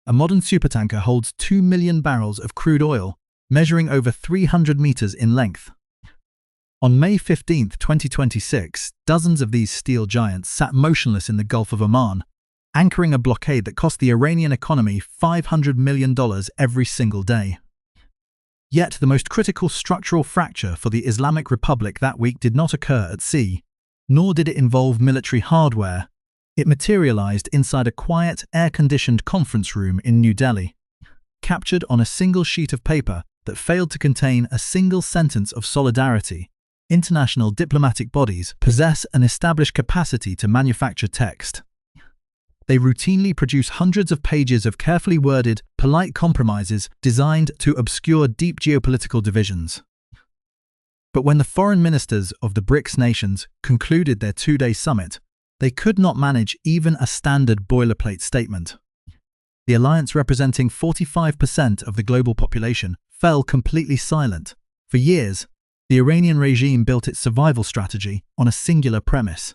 a modern supertanker holds 2 million barrels of crude oil, measuring over 300 meters in length. On May 15, 2026, dozens of these steel giants sat motionless in the Gulf of Oman, anchoring a blockade that cost the Iranian economy $500 million every single day. Yet the most critical structural fracture for the Islamic Republic that week did not occur at sea, nor did it involve military hardware. It materialized inside a quiet, air-conditioned conference room in New Delhi, captured on a single sheet of paper that failed to contain a single sentence of solidarity. International diplomatic bodies possess an established capacity to manufacture text. They routinely produce hundreds of pages of carefully worded, polite compromises designed to obscure deep geopolitical divisions. But when the foreign ministers of the BRICS nations concluded their two-day summit, they could not manage even a standard boilerplate statement. The alliance, representing 45% of the global population, fell completely silent. For years, the Iranian regime built its survival strategy on a singular premise.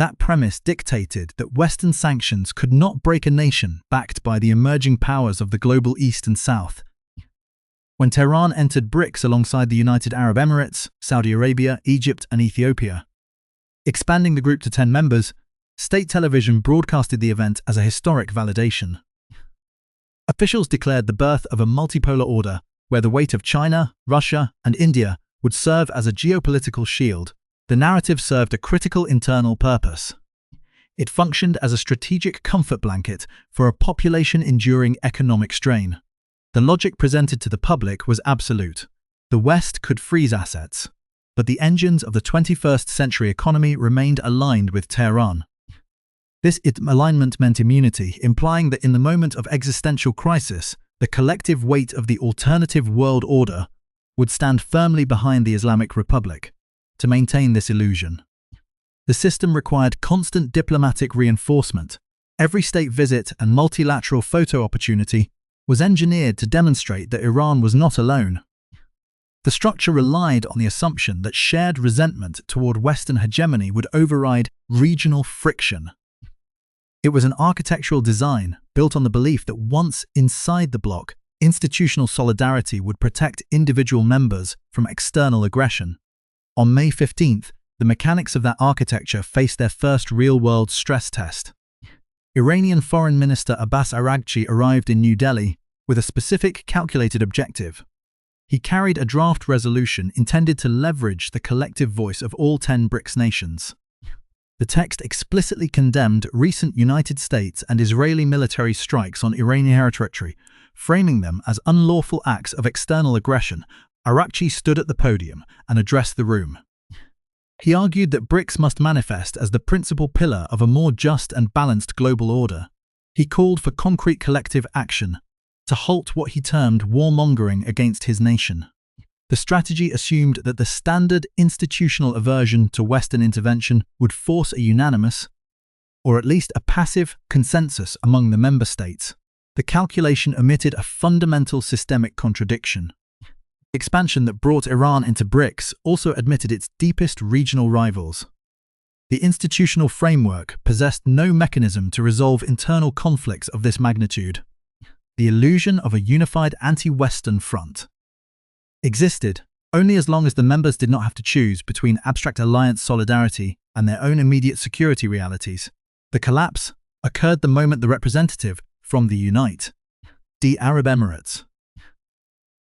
That premise dictated that Western sanctions could not break a nation backed by the emerging powers of the global East and South. When Tehran entered BRICS alongside the United Arab Emirates, Saudi Arabia, Egypt, and Ethiopia, expanding the group to 10 members, state television broadcasted the event as a historic validation. Officials declared the birth of a multipolar order where the weight of China, Russia, and India would serve as a geopolitical shield. The narrative served a critical internal purpose. It functioned as a strategic comfort blanket for a population enduring economic strain. The logic presented to the public was absolute. The West could freeze assets, but the engines of the 21st century economy remained aligned with Tehran. This alignment meant immunity, implying that in the moment of existential crisis, the collective weight of the alternative world order would stand firmly behind the Islamic Republic. To maintain this illusion, the system required constant diplomatic reinforcement. Every state visit and multilateral photo opportunity was engineered to demonstrate that Iran was not alone. The structure relied on the assumption that shared resentment toward Western hegemony would override regional friction. It was an architectural design built on the belief that once inside the bloc, institutional solidarity would protect individual members from external aggression. On May 15th, the mechanics of that architecture faced their first real-world stress test. Iranian Foreign Minister Abbas Araghchi arrived in New Delhi with a specific, calculated objective. He carried a draft resolution intended to leverage the collective voice of all 10 BRICS nations. The text explicitly condemned recent United States and Israeli military strikes on Iranian territory, framing them as unlawful acts of external aggression. Araghchi stood at the podium and addressed the room. He argued that BRICS must manifest as the principal pillar of a more just and balanced global order. He called for concrete collective action to halt what he termed warmongering against his nation. The strategy assumed that the standard institutional aversion to Western intervention would force a unanimous, or at least a passive, consensus among the member states. The calculation omitted a fundamental systemic contradiction. The expansion that brought Iran into BRICS also admitted its deepest regional rivals. The institutional framework possessed no mechanism to resolve internal conflicts of this magnitude. The illusion of a unified anti-Western front existed only as long as the members did not have to choose between abstract alliance solidarity and their own immediate security realities. The collapse occurred the moment the representative from the United Arab Emirates,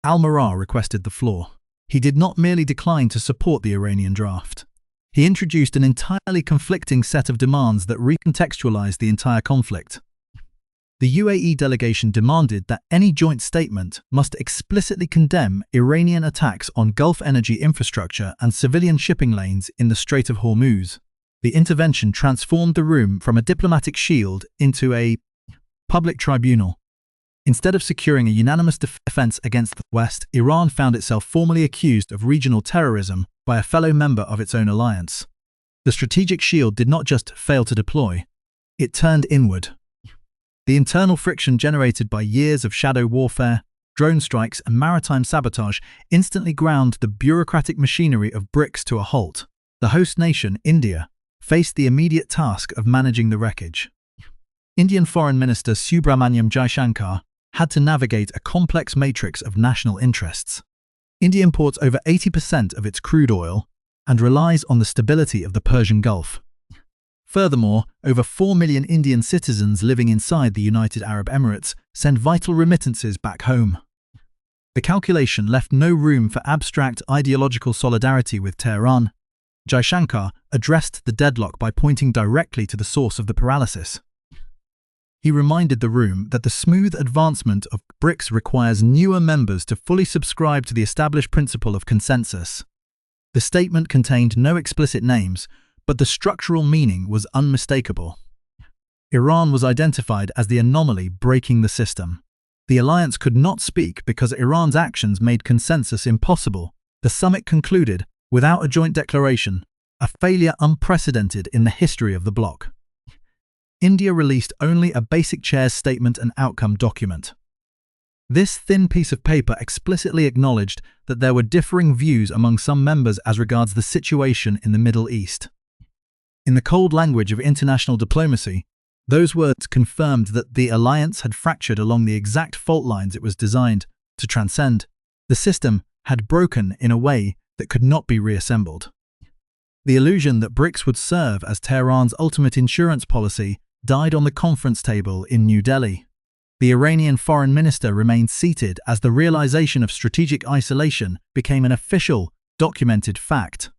Al-Marah, requested the floor. He did not merely decline to support the Iranian draft. He introduced an entirely conflicting set of demands that recontextualized the entire conflict. The UAE delegation demanded that any joint statement must explicitly condemn Iranian attacks on Gulf energy infrastructure and civilian shipping lanes in the Strait of Hormuz. The intervention transformed the room from a diplomatic shield into a public tribunal. Instead of securing a unanimous defense against the West, Iran found itself formally accused of regional terrorism by a fellow member of its own alliance. The strategic shield did not just fail to deploy, it turned inward. The internal friction generated by years of shadow warfare, drone strikes, and maritime sabotage instantly ground the bureaucratic machinery of BRICS to a halt. The host nation, India, faced the immediate task of managing the wreckage. Indian Foreign Minister Subramaniam Jaishankar had to navigate a complex matrix of national interests. India imports over 80% of its crude oil and relies on the stability of the Persian Gulf. Furthermore, over 4 million Indian citizens living inside the United Arab Emirates send vital remittances back home. The calculation left no room for abstract ideological solidarity with Tehran. Jaishankar addressed the deadlock by pointing directly to the source of the paralysis. He reminded the room that the smooth advancement of BRICS requires newer members to fully subscribe to the established principle of consensus. The statement contained no explicit names, but the structural meaning was unmistakable. Iran was identified as the anomaly breaking the system. The alliance could not speak because Iran's actions made consensus impossible. The summit concluded without a joint declaration, a failure unprecedented in the history of the bloc. India released only a basic chair's statement and outcome document. This thin piece of paper explicitly acknowledged that there were differing views among some members as regards the situation in the Middle East. In the cold language of international diplomacy, those words confirmed that the alliance had fractured along the exact fault lines it was designed to transcend. The system had broken in a way that could not be reassembled. The illusion that BRICS would serve as Tehran's ultimate insurance policy died on the conference table in New Delhi. The Iranian foreign minister remained seated as the realization of strategic isolation became an official, documented fact.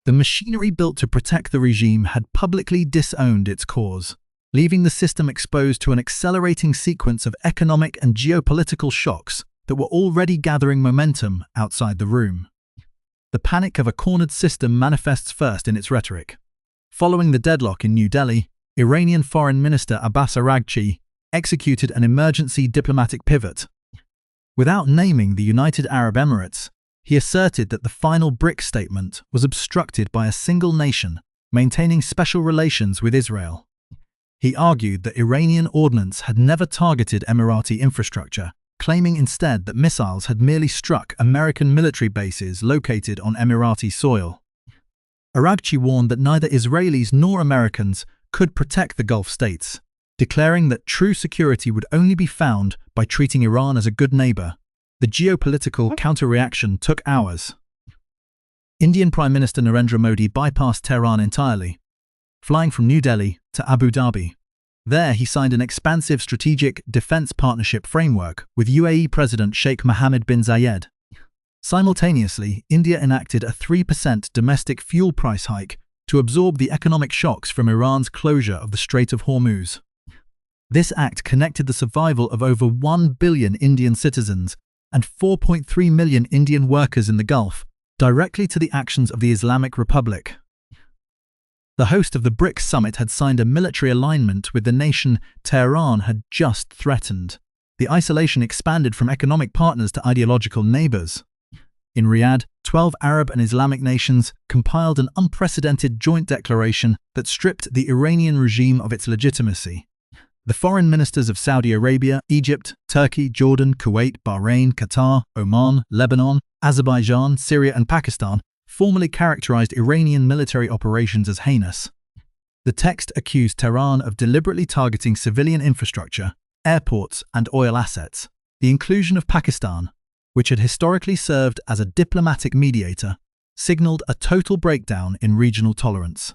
The machinery built to protect the regime had publicly disowned its cause, leaving the system exposed to an accelerating sequence of economic and geopolitical shocks that were already gathering momentum outside the room. The panic of a cornered system manifests first in its rhetoric. Following the deadlock in New Delhi, Iranian Foreign Minister Abbas Araghchi executed an emergency diplomatic pivot. Without naming the United Arab Emirates, he asserted that the final BRICS statement was obstructed by a single nation maintaining special relations with Israel. He argued that Iranian ordnance had never targeted Emirati infrastructure, claiming instead that missiles had merely struck American military bases located on Emirati soil. Araghchi warned that neither Israelis nor Americans could protect the Gulf states, declaring that true security would only be found by treating Iran as a good neighbor. The geopolitical counter-reaction took hours. Indian Prime Minister Narendra Modi bypassed Tehran entirely, flying from New Delhi to Abu Dhabi. There he signed an expansive strategic defense partnership framework with UAE President Sheikh Mohammed bin Zayed. Simultaneously, India enacted a 3% domestic fuel price hike to absorb the economic shocks from Iran's closure of the Strait of Hormuz. This act connected the survival of over 1 billion Indian citizens and 4.3 million Indian workers in the Gulf directly to the actions of the Islamic Republic. The host of the BRICS summit had signed a military alignment with the nation Tehran had just threatened. The isolation expanded from economic partners to ideological neighbors. In Riyadh, 12 Arab and Islamic nations compiled an unprecedented joint declaration that stripped the Iranian regime of its legitimacy. The foreign ministers of Saudi Arabia, Egypt, Turkey, Jordan, Kuwait, Bahrain, Qatar, Oman, Lebanon, Azerbaijan, Syria and Pakistan formally characterized Iranian military operations as heinous. The text accused Tehran of deliberately targeting civilian infrastructure, airports and oil assets. The inclusion of Pakistan, which had historically served as a diplomatic mediator, signaled a total breakdown in regional tolerance.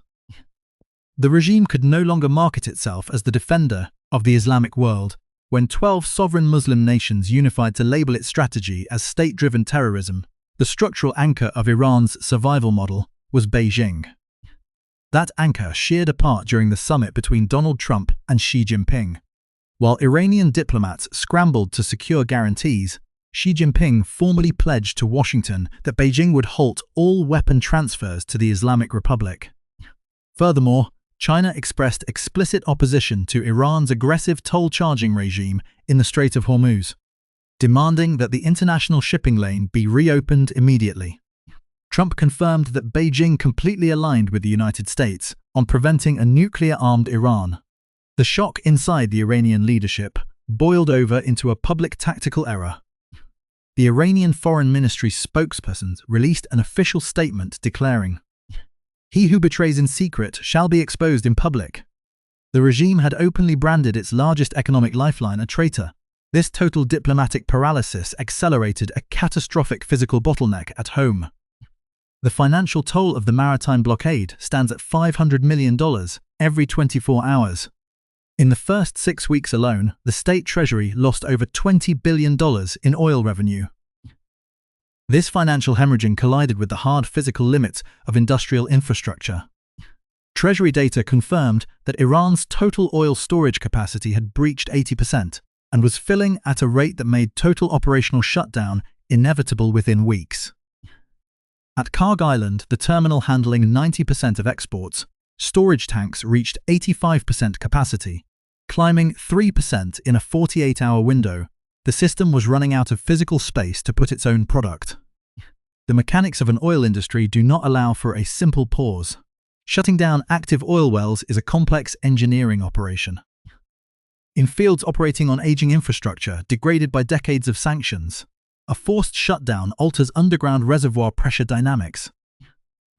The regime could no longer market itself as the defender of the Islamic world when 12 sovereign Muslim nations unified to label its strategy as state-driven terrorism. The structural anchor of Iran's survival model was Beijing. That anchor sheared apart during the summit between Donald Trump and Xi Jinping. While Iranian diplomats scrambled to secure guarantees, Xi Jinping formally pledged to Washington that Beijing would halt all weapon transfers to the Islamic Republic. Furthermore, China expressed explicit opposition to Iran's aggressive toll-charging regime in the Strait of Hormuz, demanding that the international shipping lane be reopened immediately. Trump confirmed that Beijing completely aligned with the United States on preventing a nuclear-armed Iran. The shock inside the Iranian leadership boiled over into a public tactical error. The Iranian Foreign Ministry spokesperson released an official statement declaring, "He who betrays in secret shall be exposed in public." The regime had openly branded its largest economic lifeline a traitor. This total diplomatic paralysis accelerated a catastrophic physical bottleneck at home. The financial toll of the maritime blockade stands at $500 million every 24 hours. In the first 6 weeks alone, the state treasury lost over $20 billion in oil revenue. This financial hemorrhaging collided with the hard physical limits of industrial infrastructure. Treasury data confirmed that Iran's total oil storage capacity had breached 80% and was filling at a rate that made total operational shutdown inevitable within weeks. At Karg Island, the terminal handling 90% of exports, storage tanks reached 85% capacity. Climbing 3% in a 48-hour window, the system was running out of physical space to put its own product. The mechanics of an oil industry do not allow for a simple pause. Shutting down active oil wells is a complex engineering operation. In fields operating on aging infrastructure degraded by decades of sanctions, a forced shutdown alters underground reservoir pressure dynamics.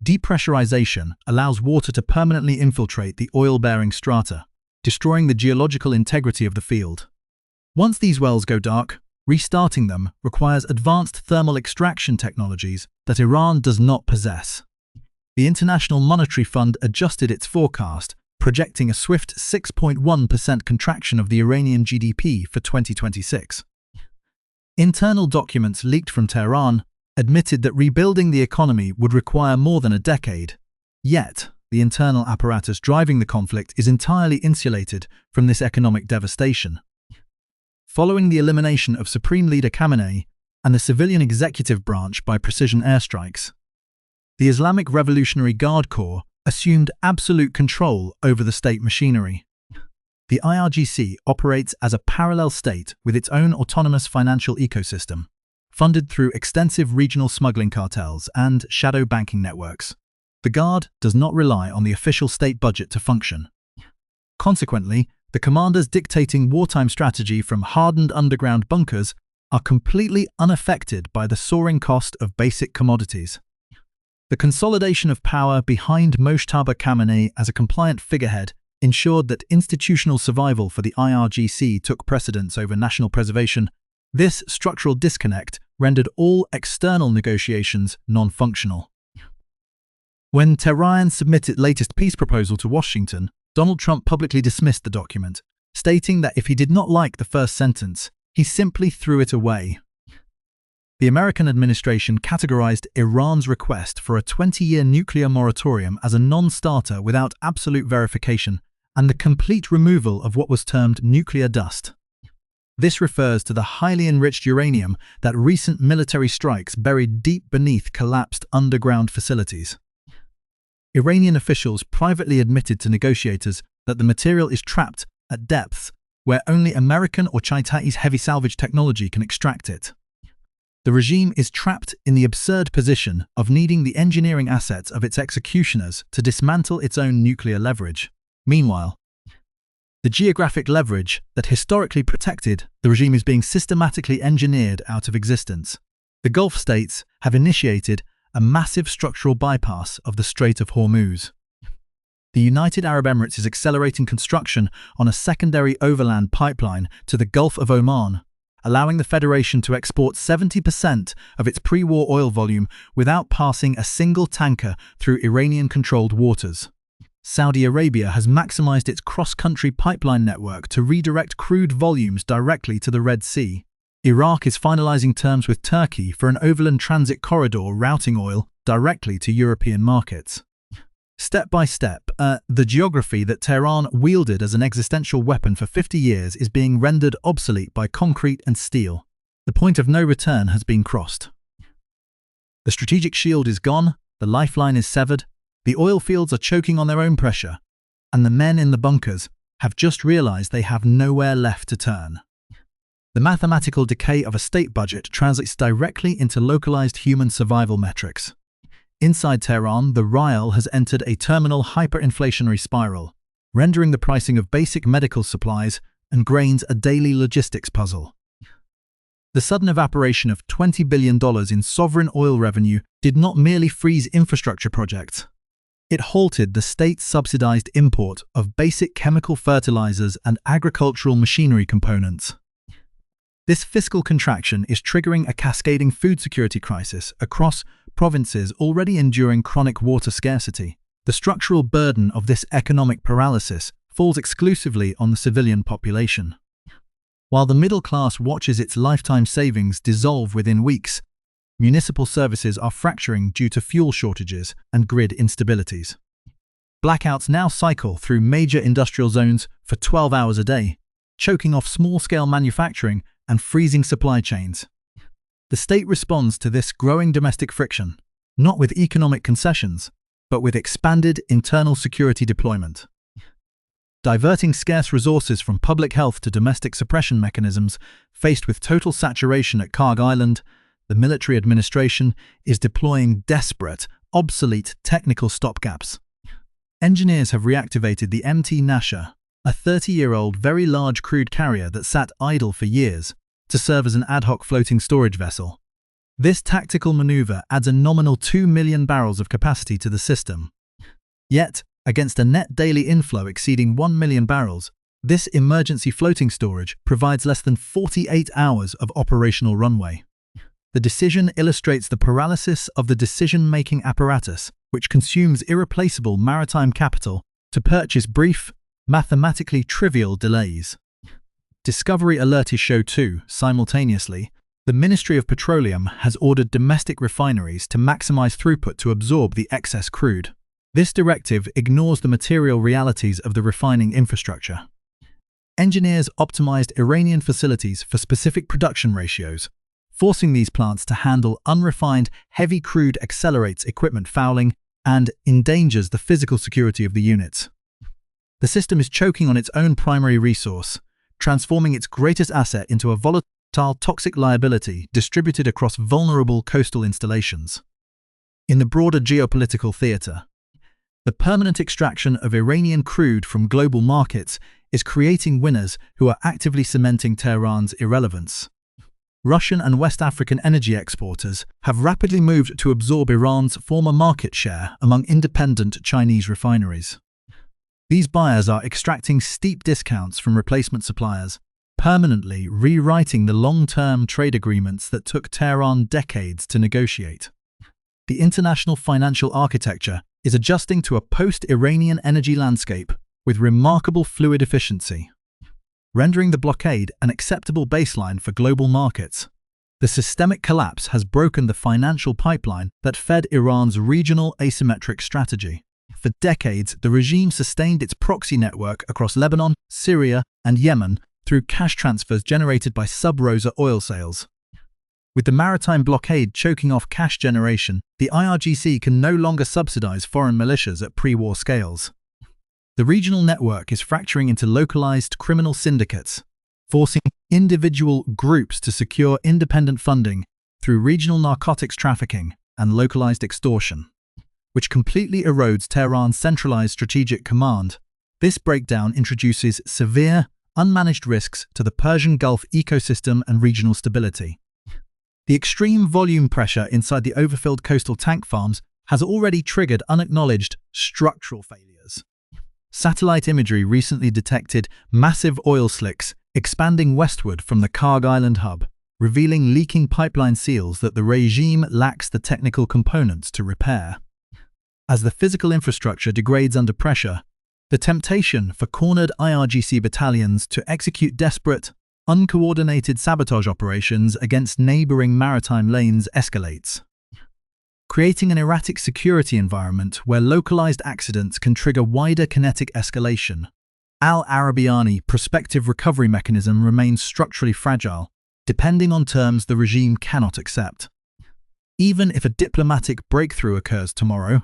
Depressurization allows water to permanently infiltrate the oil-bearing strata, destroying the geological integrity of the field. Once these wells go dark, restarting them requires advanced thermal extraction technologies that Iran does not possess. The International Monetary Fund adjusted its forecast, projecting a swift 6.1% contraction of the Iranian GDP for 2026. Internal documents leaked from Tehran admitted that rebuilding the economy would require more than a decade. Yet, the internal apparatus driving the conflict is entirely insulated from this economic devastation. Following the elimination of Supreme Leader Khamenei and the civilian executive branch by precision airstrikes, the Islamic Revolutionary Guard Corps assumed absolute control over the state machinery. The IRGC operates as a parallel state with its own autonomous financial ecosystem, funded through extensive regional smuggling cartels and shadow banking networks. The Guard does not rely on the official state budget to function. Consequently, the commanders dictating wartime strategy from hardened underground bunkers are completely unaffected by the soaring cost of basic commodities. The consolidation of power behind Mojtaba Khamenei as a compliant figurehead ensured that institutional survival for the IRGC took precedence over national preservation. This structural disconnect rendered all external negotiations non-functional. When Tehran submitted latest peace proposal to Washington, Donald Trump publicly dismissed the document, stating that if he did not like the first sentence, he simply threw it away. The American administration categorized Iran's request for a 20-year nuclear moratorium as a non-starter without absolute verification and the complete removal of what was termed nuclear dust. This refers to the highly enriched uranium that recent military strikes buried deep beneath collapsed underground facilities. Iranian officials privately admitted to negotiators that the material is trapped at depths where only American or Chinese heavy salvage technology can extract it. The regime is trapped in the absurd position of needing the engineering assets of its executioners to dismantle its own nuclear leverage. Meanwhile, the geographic leverage that historically protected the regime is being systematically engineered out of existence. The Gulf states have initiated a massive structural bypass of the Strait of Hormuz. The United Arab Emirates is accelerating construction on a secondary overland pipeline to the Gulf of Oman, allowing the Federation to export 70% of its pre-war oil volume without passing a single tanker through Iranian-controlled waters. Saudi Arabia has maximized its cross-country pipeline network to redirect crude volumes directly to the Red Sea. Iraq is finalizing terms with Turkey for an overland transit corridor routing oil directly to European markets. Step by step, the geography that Tehran wielded as an existential weapon for 50 years is being rendered obsolete by concrete and steel. The point of no return has been crossed. The strategic shield is gone, the lifeline is severed, the oil fields are choking on their own pressure, and the men in the bunkers have just realized they have nowhere left to turn. The mathematical decay of a state budget translates directly into localized human survival metrics. Inside Tehran, the rial has entered a terminal hyperinflationary spiral, rendering the pricing of basic medical supplies and grains a daily logistics puzzle. The sudden evaporation of $20 billion in sovereign oil revenue did not merely freeze infrastructure projects. It halted the state-subsidized import of basic chemical fertilizers and agricultural machinery components. This fiscal contraction is triggering a cascading food security crisis across provinces already enduring chronic water scarcity. The structural burden of this economic paralysis falls exclusively on the civilian population. While the middle class watches its lifetime savings dissolve within weeks, municipal services are fracturing due to fuel shortages and grid instabilities. Blackouts now cycle through major industrial zones for 12 hours a day, choking off small-scale manufacturing and freezing supply chains. The state responds to this growing domestic friction, not with economic concessions, but with expanded internal security deployment. Diverting scarce resources from public health to domestic suppression mechanisms, faced with total saturation at Karg Island, the military administration is deploying desperate, obsolete technical stopgaps. Engineers have reactivated the MT Nasher, a 30-year-old very large crude carrier that sat idle for years, to serve as an ad hoc floating storage vessel. This tactical maneuver adds a nominal 2 million barrels of capacity to the system. Yet, against a net daily inflow exceeding 1 million barrels, this emergency floating storage provides less than 48 hours of operational runway. The decision illustrates the paralysis of the decision-making apparatus, which consumes irreplaceable maritime capital to purchase brief, mathematically trivial delays. Discovery alerts show too, simultaneously, the Ministry of Petroleum has ordered domestic refineries to maximize throughput to absorb the excess crude. This directive ignores the material realities of the refining infrastructure. Engineers optimized Iranian facilities for specific production ratios. Forcing these plants to handle unrefined, heavy crude accelerates equipment fouling and endangers the physical security of the units. The system is choking on its own primary resource, transforming its greatest asset into a volatile, toxic liability distributed across vulnerable coastal installations. In the broader geopolitical theater, the permanent extraction of Iranian crude from global markets is creating winners who are actively cementing Tehran's irrelevance. Russian and West African energy exporters have rapidly moved to absorb Iran's former market share among independent Chinese refineries. These buyers are extracting steep discounts from replacement suppliers, permanently rewriting the long-term trade agreements that took Tehran decades to negotiate. The international financial architecture is adjusting to a post-Iranian energy landscape with remarkable fluid efficiency, rendering the blockade an acceptable baseline for global markets. The systemic collapse has broken the financial pipeline that fed Iran's regional asymmetric strategy. For decades, the regime sustained its proxy network across Lebanon, Syria, and Yemen through cash transfers generated by sub-Rosa oil sales. With the maritime blockade choking off cash generation, the IRGC can no longer subsidize foreign militias at pre-war scales. The regional network is fracturing into localized criminal syndicates, forcing individual groups to secure independent funding through regional narcotics trafficking and localized extortion, which completely erodes Tehran's centralized strategic command. This breakdown introduces severe, unmanaged risks to the Persian Gulf ecosystem and regional stability. The extreme volume pressure inside the overfilled coastal tank farms has already triggered unacknowledged structural failures. Satellite imagery recently detected massive oil slicks expanding westward from the Karg Island hub, revealing leaking pipeline seals that the regime lacks the technical components to repair. As the physical infrastructure degrades under pressure, the temptation for cornered IRGC battalions to execute desperate, uncoordinated sabotage operations against neighboring maritime lanes escalates, creating an erratic security environment where localized accidents can trigger wider kinetic escalation. Al-Arabiani prospective recovery mechanism remains structurally fragile, depending on terms the regime cannot accept. Even if a diplomatic breakthrough occurs tomorrow,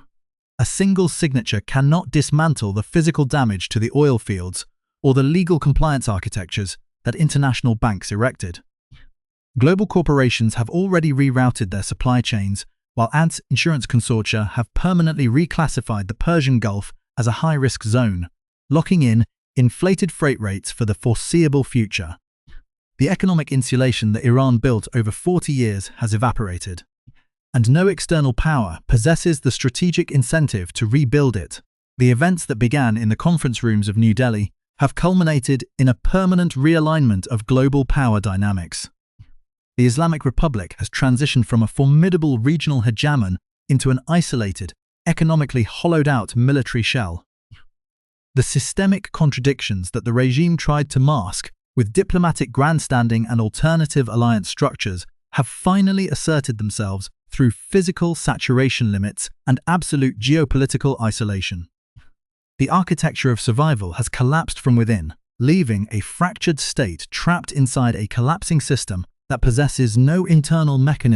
a single signature cannot dismantle the physical damage to the oil fields or the legal compliance architectures that international banks erected. Global corporations have already rerouted their supply chains, while ants insurance consortia have permanently reclassified the Persian Gulf as a high-risk zone, locking in inflated freight rates for the foreseeable future. The economic insulation that Iran built over 40 years has evaporated, and no external power possesses the strategic incentive to rebuild it. The events that began in the conference rooms of New Delhi have culminated in a permanent realignment of global power dynamics. The Islamic Republic has transitioned from a formidable regional hegemon into an isolated, economically hollowed-out military shell. The systemic contradictions that the regime tried to mask with diplomatic grandstanding and alternative alliance structures have finally asserted themselves through physical saturation limits and absolute geopolitical isolation. The architecture of survival has collapsed from within, leaving a fractured state trapped inside a collapsing system that possesses no internal mechanism